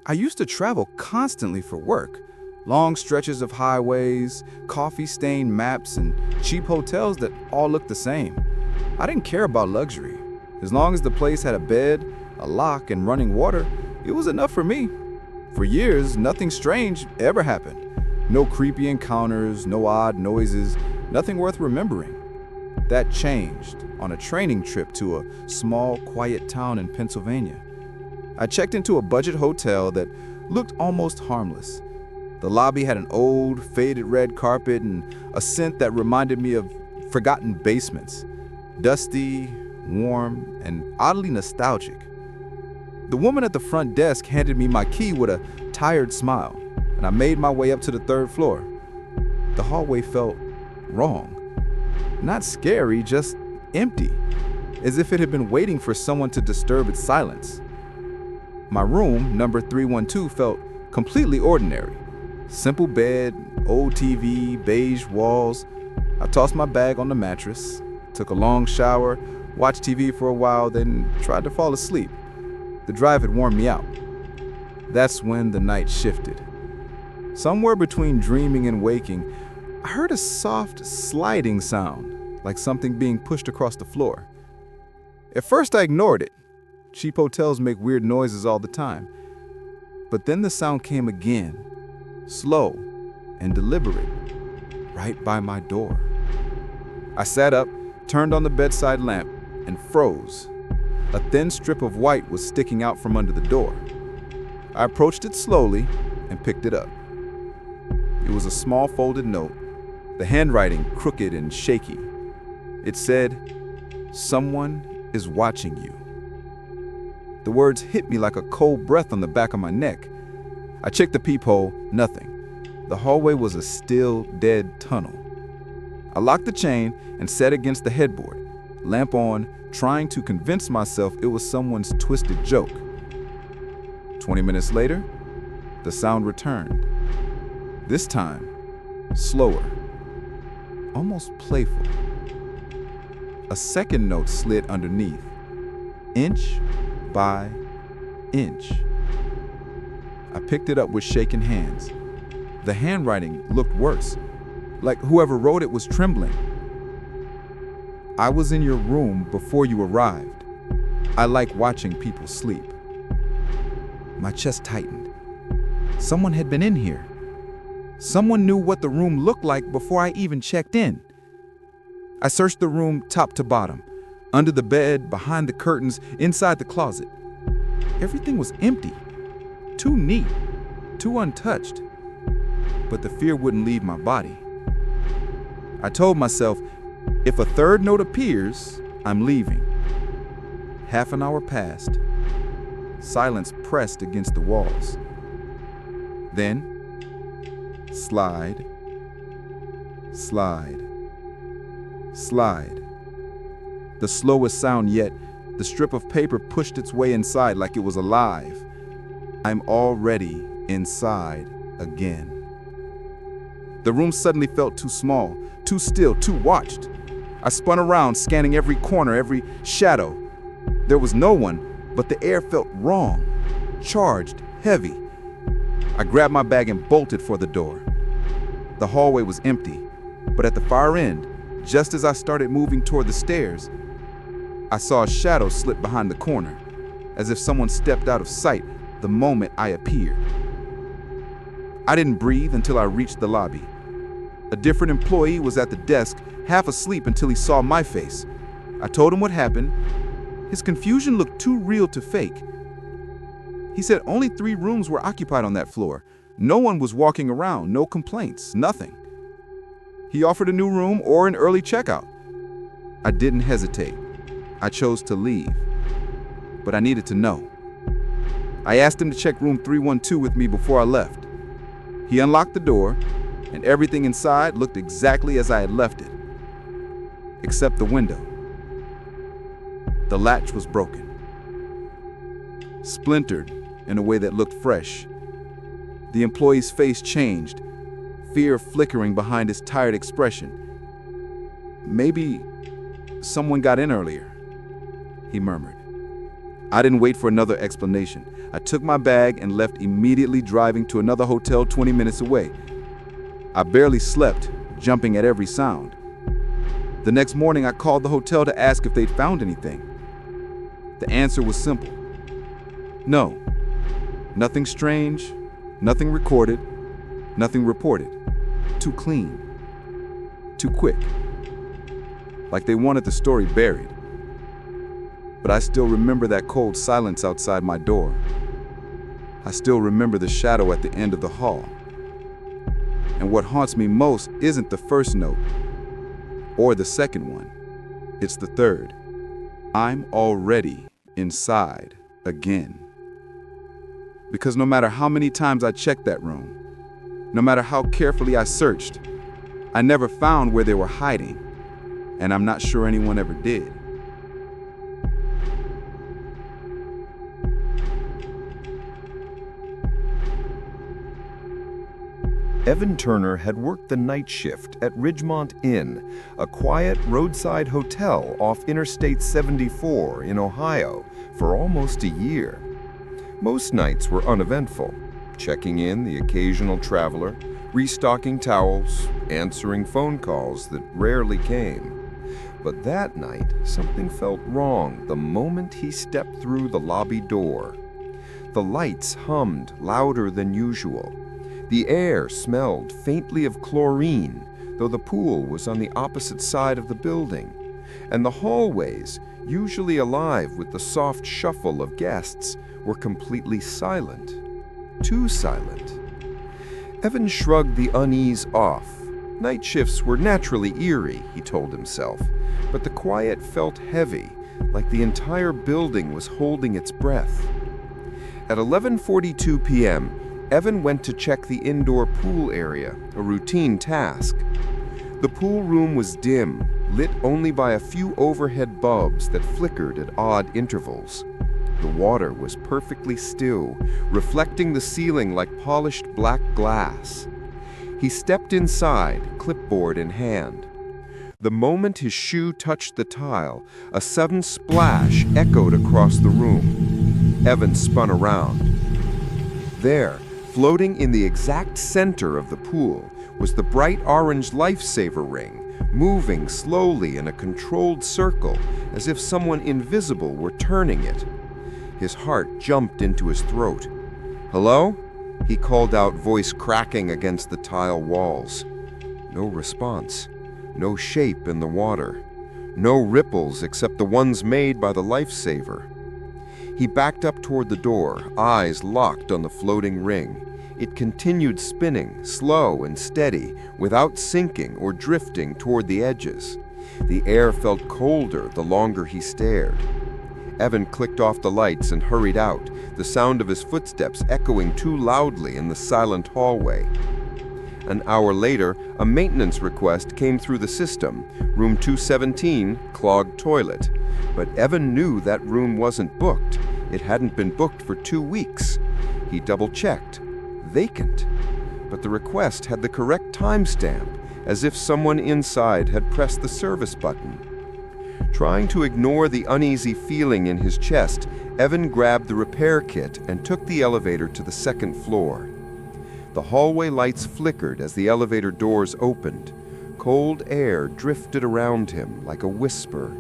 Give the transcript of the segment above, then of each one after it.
I used to travel constantly for work. Long stretches of highways, coffee-stained maps, and cheap hotels that all looked the same. I didn't care about luxury. As long as the place had a bed, a lock, and running water, it was enough for me. For years, nothing strange ever happened. No creepy encounters, no odd noises, nothing worth remembering. That changed on a training trip to a small, quiet town in Pennsylvania. I checked into a budget hotel that looked almost harmless. The lobby had an old, faded red carpet and a scent that reminded me of forgotten basements. Dusty, warm, and oddly nostalgic. The woman at the front desk handed me my key with a tired smile, and I made my way up to the third floor. The hallway felt wrong. Not scary, just empty, as if it had been waiting for someone to disturb its silence. My room, number 312, felt completely ordinary. Simple bed, old TV, beige walls. I tossed my bag on the mattress, took a long shower, watched TV for a while, then tried to fall asleep. The drive had worn me out. That's when the night shifted. Somewhere between dreaming and waking, I heard a soft sliding sound, like something being pushed across the floor. At first I ignored it. Cheap hotels make weird noises all the time. But then the sound came again, slow and deliberate, right by my door. I sat up, turned on the bedside lamp, and froze. A thin strip of white was sticking out from under the door. I approached it slowly and picked it up. It was a small folded note, the handwriting crooked and shaky. It said, "Someone is watching you." The words hit me like a cold breath on the back of my neck. I checked the peephole, nothing. The hallway was a still, dead tunnel. I locked the chain and sat against the headboard, lamp on, trying to convince myself it was someone's twisted joke. 20 minutes later, the sound returned. This time, slower, almost playful. A second note slid underneath, inch by inch. I picked it up with shaking hands. The handwriting looked worse, like whoever wrote it was trembling. "I was in your room before you arrived. I like watching people sleep." My chest tightened. Someone had been in here. Someone knew what the room looked like before I even checked in. I searched the room top to bottom, under the bed, behind the curtains, inside the closet. Everything was empty, too neat, too untouched. But the fear wouldn't leave my body. I told myself, if a third note appears, I'm leaving. Half an hour passed. Silence pressed against the walls. Then, slide, slide, slide. The slowest sound yet, the strip of paper pushed its way inside like it was alive. I'm already inside again. The room suddenly felt too small, too still, too watched. I spun around, scanning every corner, every shadow. There was no one, but the air felt wrong, charged, heavy. I grabbed my bag and bolted for the door. The hallway was empty, but at the far end, just as I started moving toward the stairs, I saw a shadow slip behind the corner, as if someone stepped out of sight the moment I appeared. I didn't breathe until I reached the lobby. A different employee was at the desk, half asleep until he saw my face. I told him what happened. His confusion looked too real to fake. He said only 3 rooms were occupied on that floor. No one was walking around, no complaints, nothing. He offered a new room or an early checkout. I didn't hesitate. I chose to leave, but I needed to know. I asked him to check room 312 with me before I left. He unlocked the door, and everything inside looked exactly as I had left it, except the window. The latch was broken, splintered in a way that looked fresh. The employee's face changed, fear flickering behind his tired expression. "Maybe someone got in earlier," he murmured. I didn't wait for another explanation. I took my bag and left immediately, driving to another hotel 20 minutes away. I barely slept, jumping at every sound. The next morning, I called the hotel to ask if they'd found anything. The answer was simple. No. Nothing strange, nothing recorded, nothing reported. Too clean. Too quick. Like they wanted the story buried. But I still remember that cold silence outside my door. I still remember the shadow at the end of the hall. And what haunts me most isn't the first note or the second one. It's the third. I'm already inside again. Because no matter how many times I checked that room, no matter how carefully I searched, I never found where they were hiding, and I'm not sure anyone ever did. Evan Turner had worked the night shift at Ridgemont Inn, a quiet roadside hotel off Interstate 74 in Ohio, for almost a year. Most nights were uneventful, checking in the occasional traveler, restocking towels, answering phone calls that rarely came. But that night, something felt wrong the moment he stepped through the lobby door. The lights hummed louder than usual. The air smelled faintly of chlorine, though the pool was on the opposite side of the building, and the hallways, usually alive with the soft shuffle of guests, were completely silent. Too silent. Evan shrugged the unease off. Night shifts were naturally eerie, he told himself, but the quiet felt heavy, like the entire building was holding its breath. At 11:42 p.m., Evan went to check the indoor pool area, a routine task. The pool room was dim, lit only by a few overhead bulbs that flickered at odd intervals. The water was perfectly still, reflecting the ceiling like polished black glass. He stepped inside, clipboard in hand. The moment his shoe touched the tile, a sudden splash echoed across the room. Evan spun around. There, floating in the exact center of the pool, was the bright orange lifesaver ring, moving slowly in a controlled circle, as if someone invisible were turning it. His heart jumped into his throat. "Hello?" he called out, voice cracking against the tile walls. No response. No shape in the water. No ripples except the ones made by the lifesaver. He backed up toward the door, eyes locked on the floating ring. It continued spinning, slow and steady, without sinking or drifting toward the edges. The air felt colder the longer he stared. Evan clicked off the lights and hurried out, the sound of his footsteps echoing too loudly in the silent hallway. An hour later, a maintenance request came through the system. Room 217, clogged toilet. But Evan knew that room wasn't booked. It hadn't been booked for 2 weeks. He double-checked. Vacant. But the request had the correct timestamp, as if someone inside had pressed the service button. Trying to ignore the uneasy feeling in his chest, Evan grabbed the repair kit and took the elevator to the second floor. The hallway lights flickered as the elevator doors opened. Cold air drifted around him like a whisper.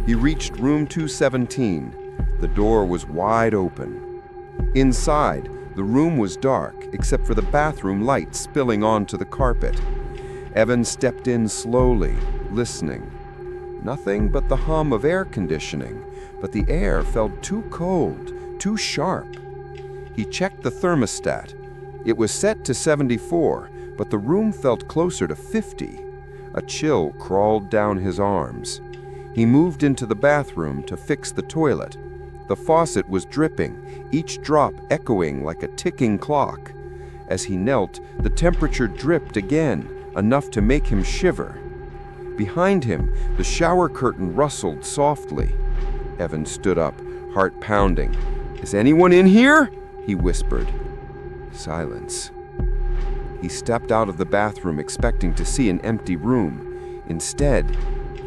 He reached room 217. The door was wide open. Inside, the room was dark, except for the bathroom light spilling onto the carpet. Evan stepped in slowly, listening. Nothing but the hum of air conditioning, but the air felt too cold, too sharp. He checked the thermostat. It was set to 74, but the room felt closer to 50. A chill crawled down his arms. He moved into the bathroom to fix the toilet. The faucet was dripping, each drop echoing like a ticking clock. As he knelt, the temperature dripped again, enough to make him shiver. Behind him, the shower curtain rustled softly. Evan stood up, heart pounding. "Is anyone in here?" he whispered. Silence. He stepped out of the bathroom expecting to see an empty room. Instead,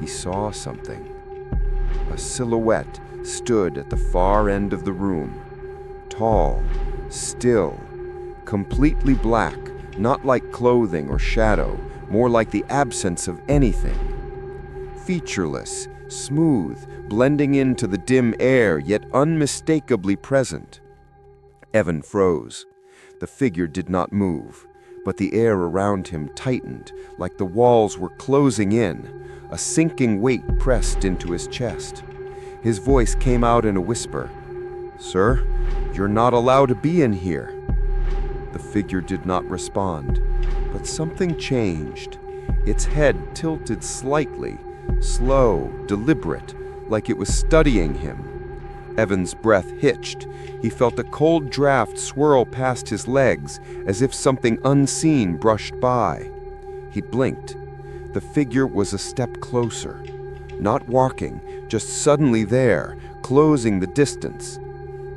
he saw something. A silhouette stood at the far end of the room. Tall, still, completely black, not like clothing or shadow, more like the absence of anything. Featureless, smooth, blending into the dim air, yet unmistakably present. Evan froze. The figure did not move, but the air around him tightened, like the walls were closing in. A sinking weight pressed into his chest. His voice came out in a whisper. "Sir, you're not allowed to be in here." The figure did not respond, but something changed. Its head tilted slightly, slow, deliberate, like it was studying him. Evan's breath hitched. He felt a cold draft swirl past his legs, as if something unseen brushed by. He blinked. The figure was a step closer. Not walking, just suddenly there, closing the distance.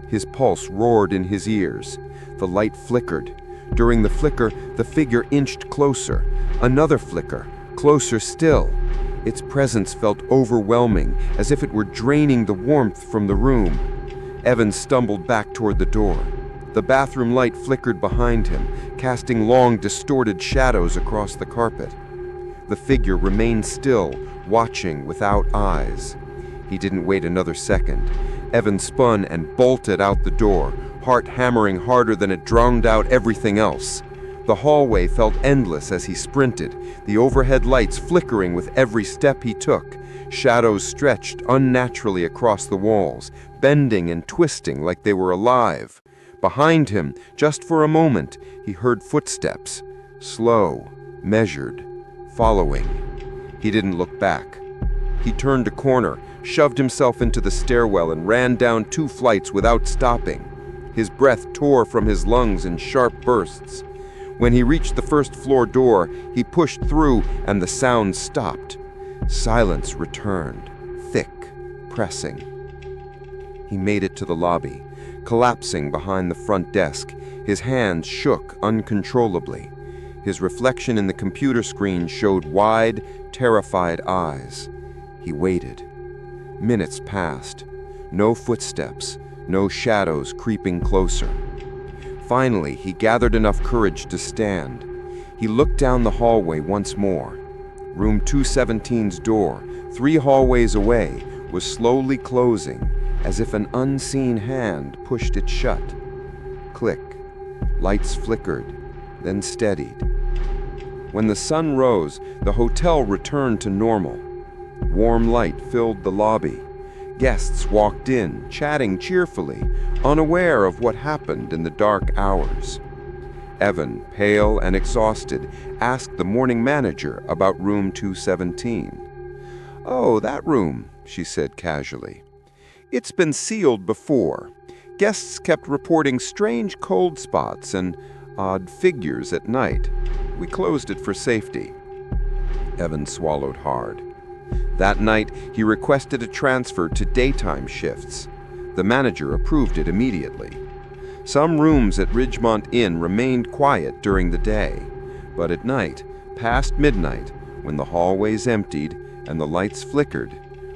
His pulse roared in his ears. The light flickered. During the flicker, the figure inched closer. Another flicker, closer still. Its presence felt overwhelming, as if it were draining the warmth from the room. Evan stumbled back toward the door. The bathroom light flickered behind him, casting long, distorted shadows across the carpet. The figure remained still, watching without eyes. He didn't wait another second. Evan spun and bolted out the door, heart hammering harder than it drowned out everything else. The hallway felt endless as he sprinted, the overhead lights flickering with every step he took. Shadows stretched unnaturally across the walls, bending and twisting like they were alive. Behind him, just for a moment, he heard footsteps, slow, measured, following. He didn't look back. He turned a corner, shoved himself into the stairwell, and ran down 2 flights without stopping. His breath tore from his lungs in sharp bursts. When he reached the first-floor door, he pushed through, and the sound stopped. Silence returned, thick, pressing. He made it to the lobby, collapsing behind the front desk. His hands shook uncontrollably. His reflection in the computer screen showed wide, terrified eyes. He waited. Minutes passed. No footsteps, no shadows creeping closer. Finally, he gathered enough courage to stand. He looked down the hallway once more. Room 217's door, 3 hallways away, was slowly closing, as if an unseen hand pushed it shut. Click. Lights flickered, then steadied. When the sun rose, the hotel returned to normal. Warm light filled the lobby. Guests walked in, chatting cheerfully, unaware of what happened in the dark hours. Evan, pale and exhausted, asked the morning manager about room 217. "Oh, that room," she said casually. "It's been sealed before. Guests kept reporting strange cold spots and odd figures at night. We closed it for safety." Evan swallowed hard. That night, he requested a transfer to daytime shifts. The manager approved it immediately. Some rooms at Ridgemont Inn remained quiet during the day, but at night, past midnight, when the hallways emptied and the lights flickered,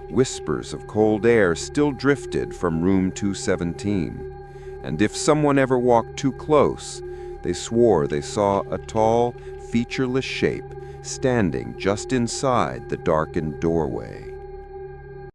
whispers of cold air still drifted from room 217. And if someone ever walked too close, they swore they saw a tall, featureless shape standing just inside the darkened doorway.